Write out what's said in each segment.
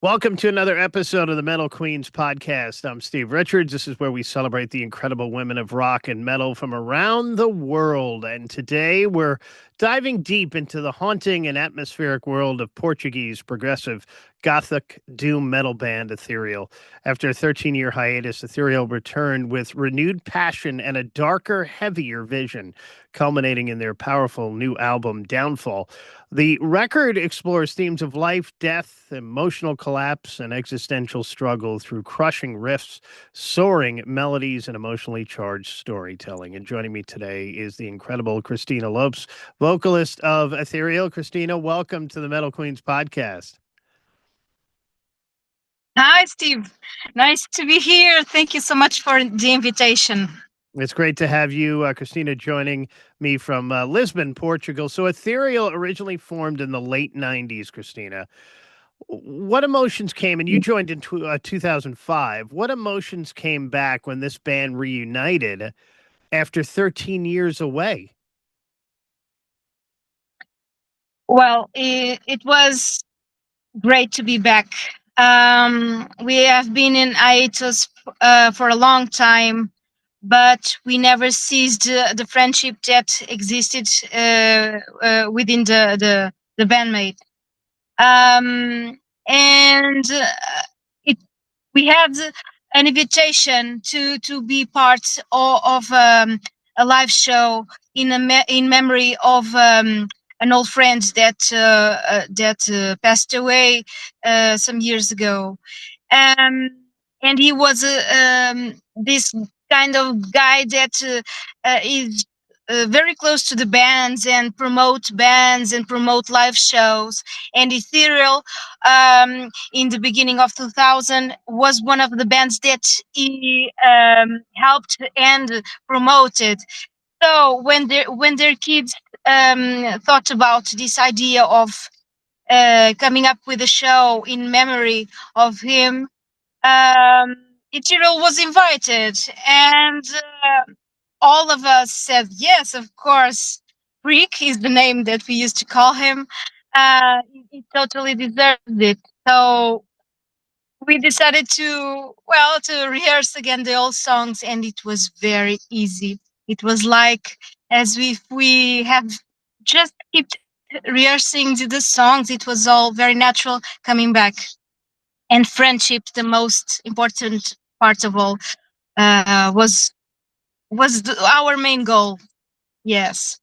Welcome to another episode of the Metal Queens podcast. I'm Steve Richards. This is where we celebrate the incredible women of rock and metal from around the world. And today we're diving deep into the haunting and atmospheric world of Portuguese progressive Gothic doom metal band Ethereal. After a 13-year hiatus, Ethereal returned with renewed passion and a darker, heavier vision, culminating in their powerful new album, Downfall. The record explores themes of life, death, emotional collapse, and existential struggle through crushing riffs, soaring melodies, and emotionally charged storytelling. And joining me today is the incredible Cristina Lopes, vocalist of Ethereal. Cristina, welcome to the Metal Queens podcast. Hi, Steve. Nice to be here. Thank you so much for the invitation. It's great to have you, Cristina, joining me from Lisbon, Portugal. So, Ethereal originally formed in the late 90s, Cristina. What emotions came, and you joined in 2005. What emotions came back when this band reunited after 13 years away? Well, it was great to be back. We have been in hiatus for a long time, but we never ceased the friendship that existed within the bandmate. And it we had an invitation to be part of a live show in memory of an old friend that passed away some years ago. Um, and he was this kind of guy that is very close to the bands and promote live shows. And Ethereal, in the beginning of 2000, was one of the bands that he helped and promoted. So when their kids thought about this idea of coming up with a show in memory of him, um, Ichiro was invited, and all of us said yes, of course. Freak is the name that we used to call him. He totally deserved it. So we decided to rehearse again the old songs, and it was very easy. It was like as if we have just kept rehearsing the songs. It was all very natural coming back. And friendship, the most important part of all, was our main goal. Yes.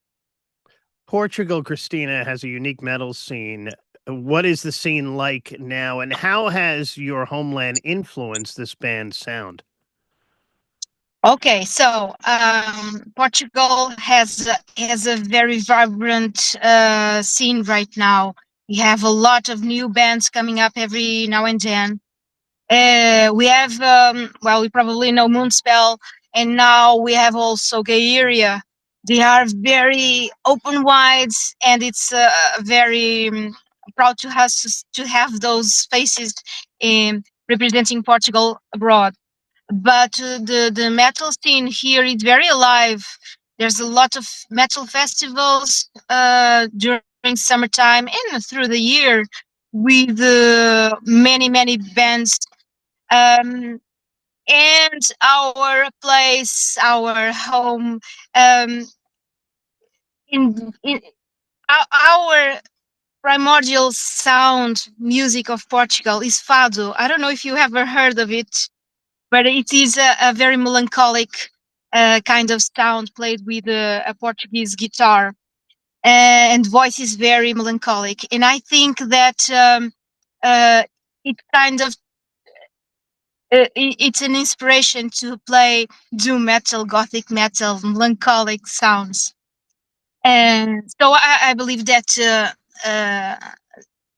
Portugal, Cristina, has a unique metal scene. What is the scene like now, and how has your homeland influenced this band's sound? Okay, so Portugal has a very vibrant scene right now. We have a lot of new bands coming up every now and then. We have we probably know Moonspell, and now we have also Gay Area. They are very open wides, and it's very proud to us to have those faces representing Portugal abroad. But the metal scene here is very alive. There's a lot of metal festivals during summertime and through the year with many bands. Um, and our place, our home, um, in our primordial sound music of Portugal is fado. I don't know if you ever heard of it, but it is a very melancholic kind of sound played with a Portuguese guitar, and voice is very melancholic. And I think that it kind of it's an inspiration to play doom metal, gothic metal, melancholic sounds. And so I believe that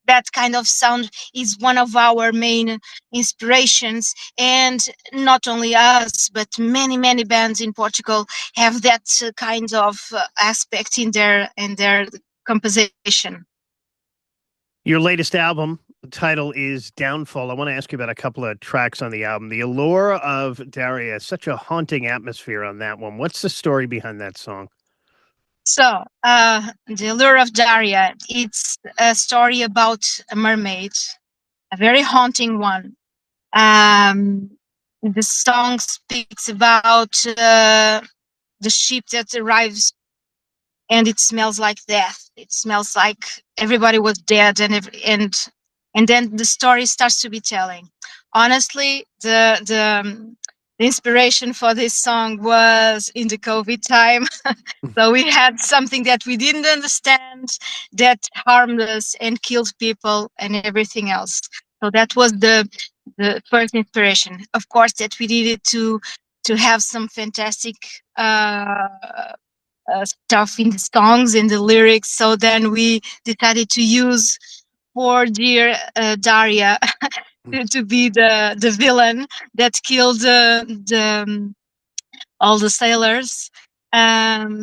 that kind of sound is one of our main inspirations. And not only us, but many bands in Portugal have that kind of aspect in their composition. Your latest album title is Downfall. I want to ask you about a couple of tracks on the album. The Allure of Daria, such a haunting atmosphere on that one. What's the story behind that song? So, The Allure of Daria, it's a story about a mermaid a very haunting one. Um, the song speaks about the ship that arrives and it smells like death. It smells like everybody was dead, and then the story starts to be telling. Honestly, the inspiration for this song was in the COVID time. So we had something that we didn't understand that harmed us and killed people and everything else. So that was the first inspiration. Of course, that we needed to have some fantastic stuff in the songs in the lyrics. So then we decided to use poor dear Daria to be the villain that killed all the sailors,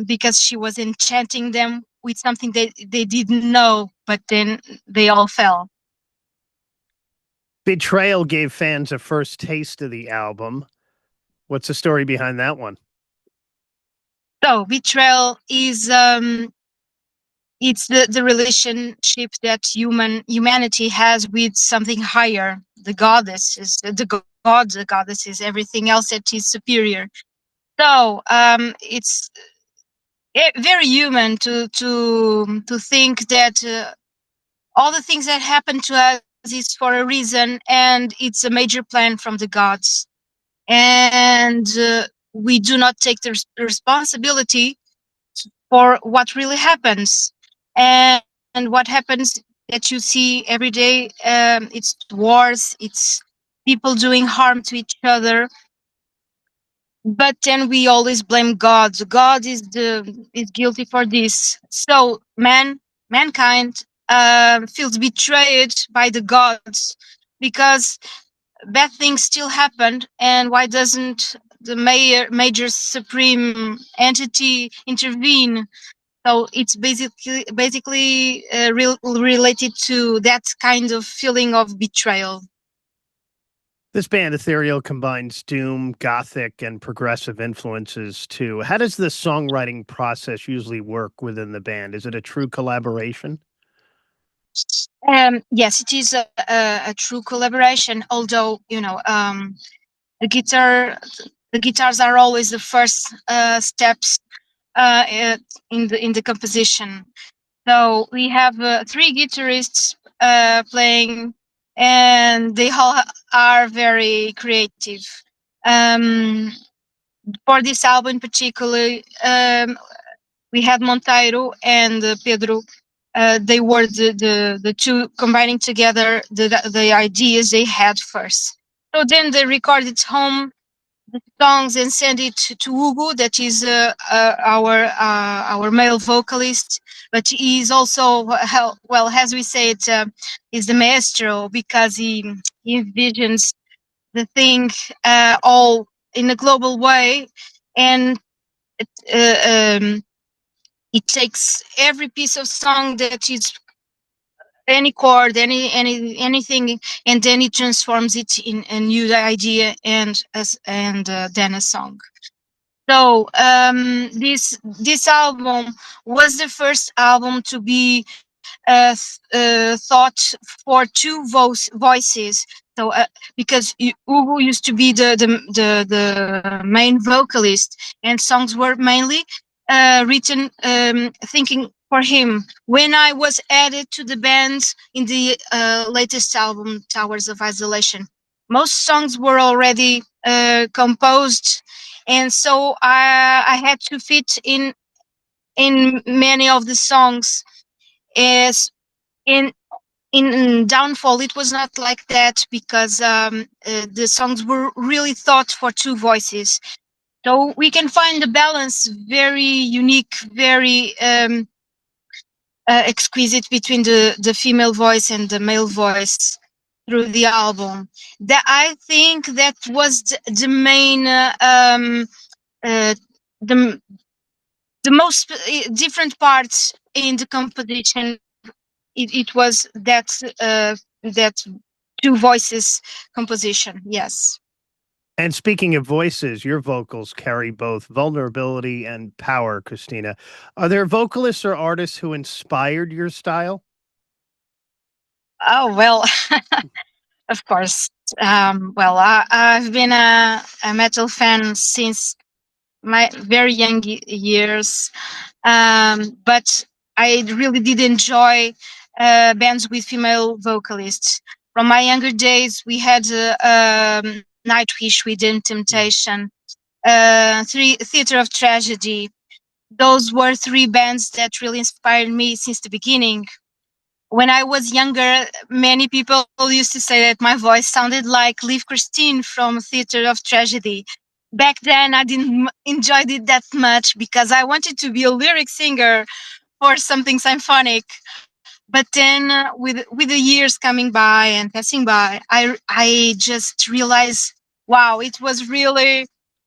because she was enchanting them with something they didn't know, but then they all fell. Betrayal gave fans a first taste of the album. What's the story behind that one? So betrayal is it's the relationship that humanity has with something higher, the goddess is the goddess is everything else that is superior. So it's very human to think that all the things that happen to us is for a reason, and it's a major plan from the gods, and we do not take the responsibility for what really happens. And what happens that you see every day, it's wars, it's people doing harm to each other, but then we always blame God. God is guilty for this. So mankind feels betrayed by the gods because bad things still happen. And why doesn't the major supreme entity intervene? So it's basically related to that kind of feeling of betrayal. This band, Ethereal, combines doom, gothic, and progressive influences too. How does the songwriting process usually work within the band? Is it a true collaboration? Yes, it is a true collaboration. Although the the guitars are always the first steps in the composition. So we have three guitarists playing, and they all are very creative. Um, for this album, particularly, we had Monteiro and Pedro. They were the two combining together the ideas they had first. So then they recorded home the songs and send it to Hugo, that is our male vocalist, but he is also well, as we say it, is the maestro, because he envisions the thing all in a global way, and uh, it takes every piece of song that is any chord, anything, and then it transforms it in a new idea and then a song. So this album was the first album to be thought for two voices. So because Ugo used to be the main vocalist, and songs were mainly written thinking for him. When I was added to the band in the latest album, Towers of Isolation, most songs were already composed, and so I had to fit in many of the songs. As in Downfall, it was not like that, because the songs were really thought for two voices. So we can find the balance very unique, very exquisite between the female voice and the male voice through the album. That I think that was the main the the most different parts in the composition. It was that two voices composition. Yes. And speaking of voices, your vocals carry both vulnerability and power, Cristina. Are there vocalists or artists who inspired your style? Oh well. Of course. Well, I've been a metal fan since my very young years, but I really did enjoy bands with female vocalists. From my younger days, we had Nightwish, We Did Temptation, Theater of Tragedy. Those were three bands that really inspired me since the beginning. When I was younger, many people used to say that my voice sounded like Liv Christine from Theater of Tragedy. Back then, I didn't enjoy it that much because I wanted to be a lyric singer or something symphonic. But then, with the years coming by and passing by, I just realized, wow, it was really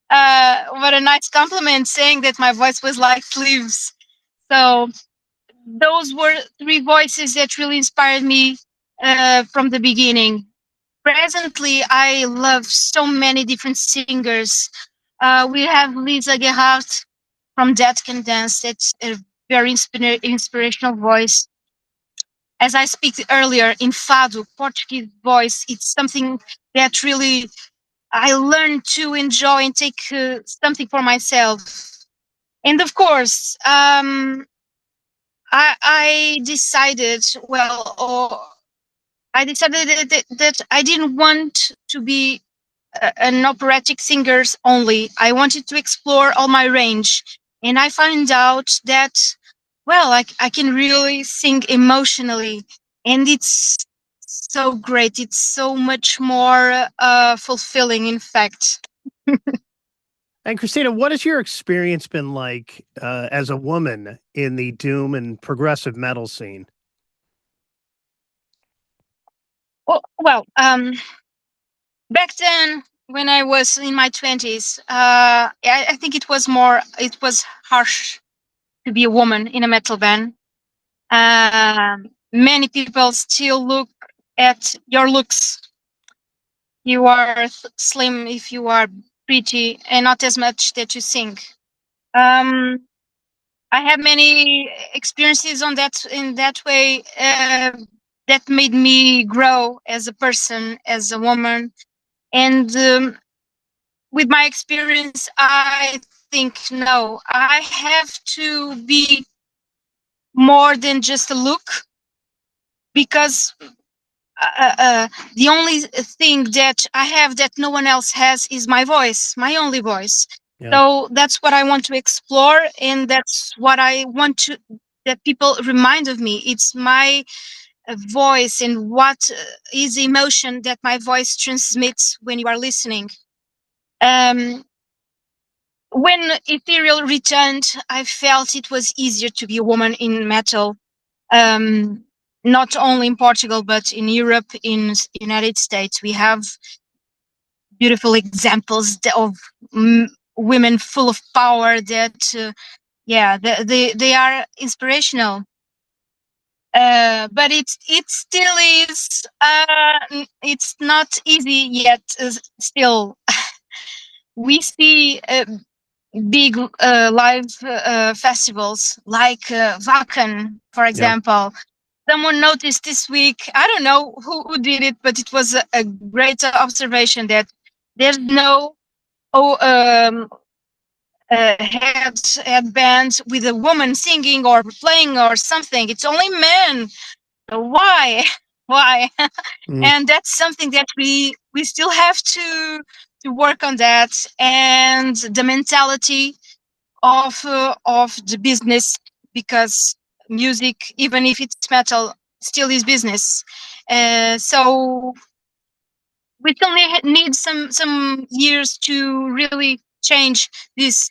what a nice compliment saying that my voice was like Liv's. So those were three voices that really inspired me from the beginning. Presently, I love so many different singers. We have Lisa Gerhardt from Dead Can Dance. That's a very inspirational voice. As I speak earlier, in Fado, Portuguese voice, it's something that really I learned to enjoy and take something for myself. And of course, I decided, well, or I decided that I didn't want to be an operatic singer only. I wanted to explore all my range. And I found out that, well, I can really sing emotionally. And it's so great. It's so much more fulfilling, in fact. And Cristina, what has your experience been like as a woman in the doom and progressive metal scene? Well, back then, when I was in my 20s, I think it was harsh to be a woman in a metal band. Many people still look at your looks. You are slim if you are pretty, and not as much that you sing. Um, I have many experiences on that in that way that made me grow as a person, as a woman, and with my experience, I think no, I have to be more than just a look because the only thing that I have that no one else has is my voice, my only voice. Yeah. So that's what I want to explore, and that's what I want to that people remind of me. It's my voice and what is emotion that my voice transmits when you are listening. Um, when Ethereal returned, I felt it was easier to be a woman in metal. Um, Not only in Portugal, but in Europe, in United States, we have beautiful examples of women full of power that, yeah, they are inspirational. But it still is. It's not easy yet. Still, we see big live festivals like Wacken, for Yeah. example. Someone noticed this week, I don't know who did it, but it was a great observation that there's no oh, headbands with a woman singing or playing or something. It's only men. Why? Why? Mm. And that's something that we still have to work on that, and the mentality of the business, because music, even if it's metal, still is business. So we still need some years to really change this,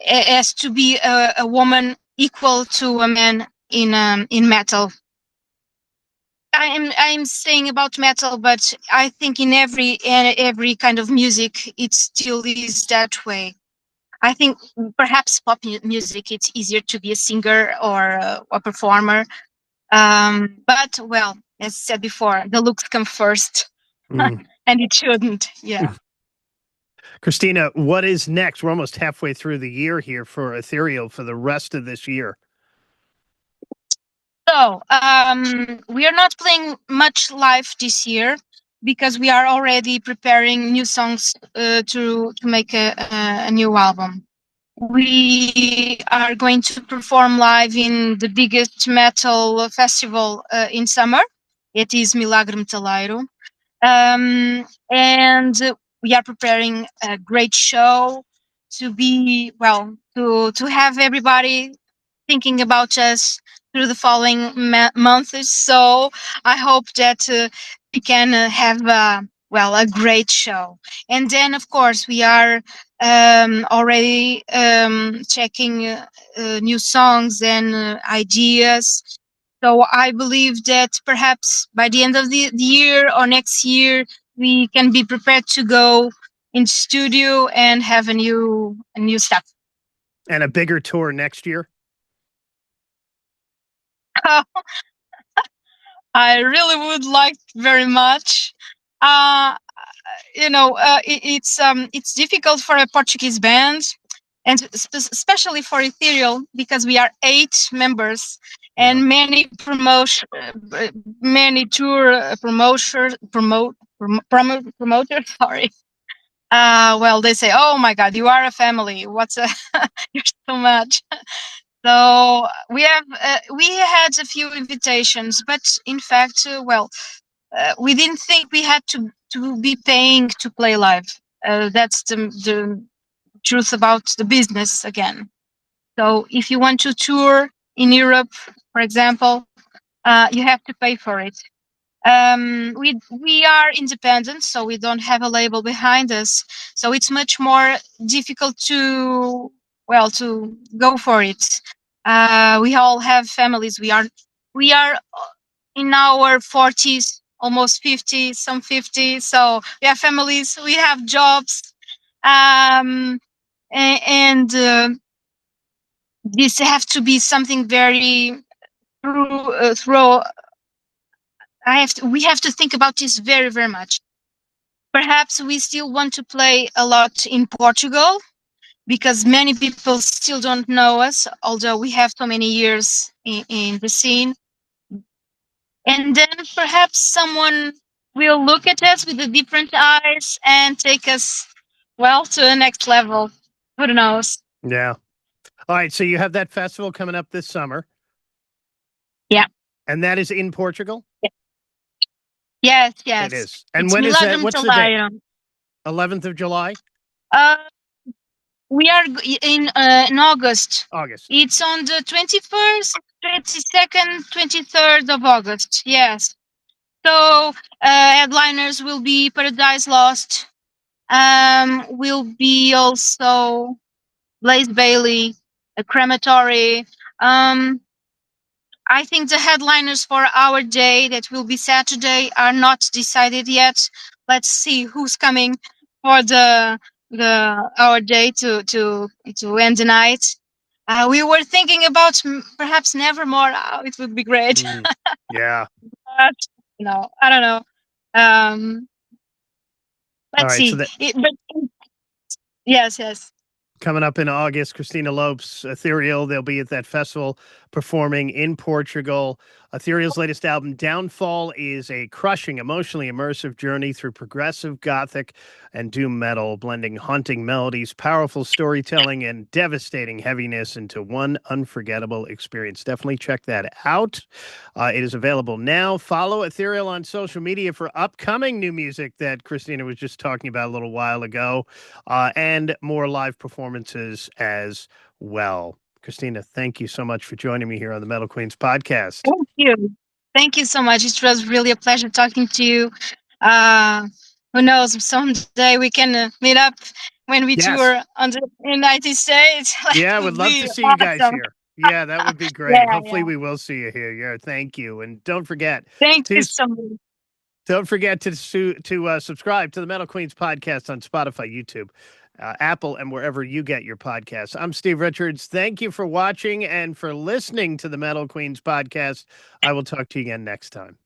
as to be a woman equal to a man in metal. I'm saying about metal, but I think in every kind of music it still is that way. I think perhaps pop music, it's easier to be a singer or a performer. But well, as said before, the looks come first, Mm. and it shouldn't. Yeah. Cristina, what is next? We're almost halfway through the year here for Ethereal for the rest of this year. So, we are not playing much live this year because we are already preparing new songs to make a new album. We are going to perform live in the biggest metal festival in summer. It is Milagre Metaleiro. And we are preparing a great show to be, well, to have everybody thinking about us through the following months. So I hope that we can have well, a great show. And then, of course, we are already checking new songs and ideas. So I believe that perhaps by the end of the year or next year, we can be prepared to go in studio and have a new stuff. And a bigger tour next year? I really would like very much. Uh, it's difficult for a Portuguese band, and especially for Ethereal, because we are 8 members and many tour promoters. Sorry. Well, they say, "Oh my God, you are a family. What's a you're so much." So we had a few invitations, but in fact, we didn't think we had to be paying to play live. That's the truth about the business again. So if you want to tour in Europe, for example, you have to pay for it. We are independent, so we don't have a label behind us. So it's much more difficult to go for it. We all have families. We are in our 40s, almost 50, some 50. So we have families. We have jobs, and this have to be something very through. We have to think about this very, very much. Perhaps we still want to play a lot in Portugal because many people still don't know us, although we have so many years in the scene. And then perhaps someone will look at us with the different eyes and take us, well, to the next level. Who knows? Yeah. All right. So you have that festival coming up this summer. Yeah. And that is in Portugal? Yes, yes. It is. And it's when is that? What's the date? Milagre. 11th of July? We are in August. August. It's on the 21st, 22nd, 23rd of August. Yes. So headliners will be Paradise Lost. Will be also Blaze Bailey, a Crematory. I think the headliners for our day, that will be Saturday, are not decided yet. Let's see who's coming for the our day to end the night. We were thinking about perhaps Nevermore. Oh, it would be great. Yeah. But, no, I don't know. Let's right, see. Yes, yes. Coming up in August, Cristina Lopes, Ethereal. They'll be at that festival performing in Portugal. Ethereal's latest album, Downfall, is a crushing, emotionally immersive journey through progressive Gothic and doom metal, blending haunting melodies, powerful storytelling, and devastating heaviness into one unforgettable experience. Definitely check that out. It is available now. Follow Ethereal on social media for upcoming new music that Cristina was just talking about a little while ago, and more live performances as well. Cristina, thank you so much for joining me here on the Metal Queens podcast. Thank you. Thank you so much. It was really a pleasure talking to you. Who knows, someday we can meet up when we tour on the United States. Yeah, I would love to see you guys here. Yeah, that would be great. Yeah, Hopefully yeah. we will see you here. Yeah, thank you. And don't forget Thank you so much. Don't forget to subscribe to the Metal Queens podcast on Spotify, YouTube, Apple, and wherever you get your podcasts. I'm Steve Richards. Thank you for watching and for listening to the Metal Queens podcast. I will talk to you again next time.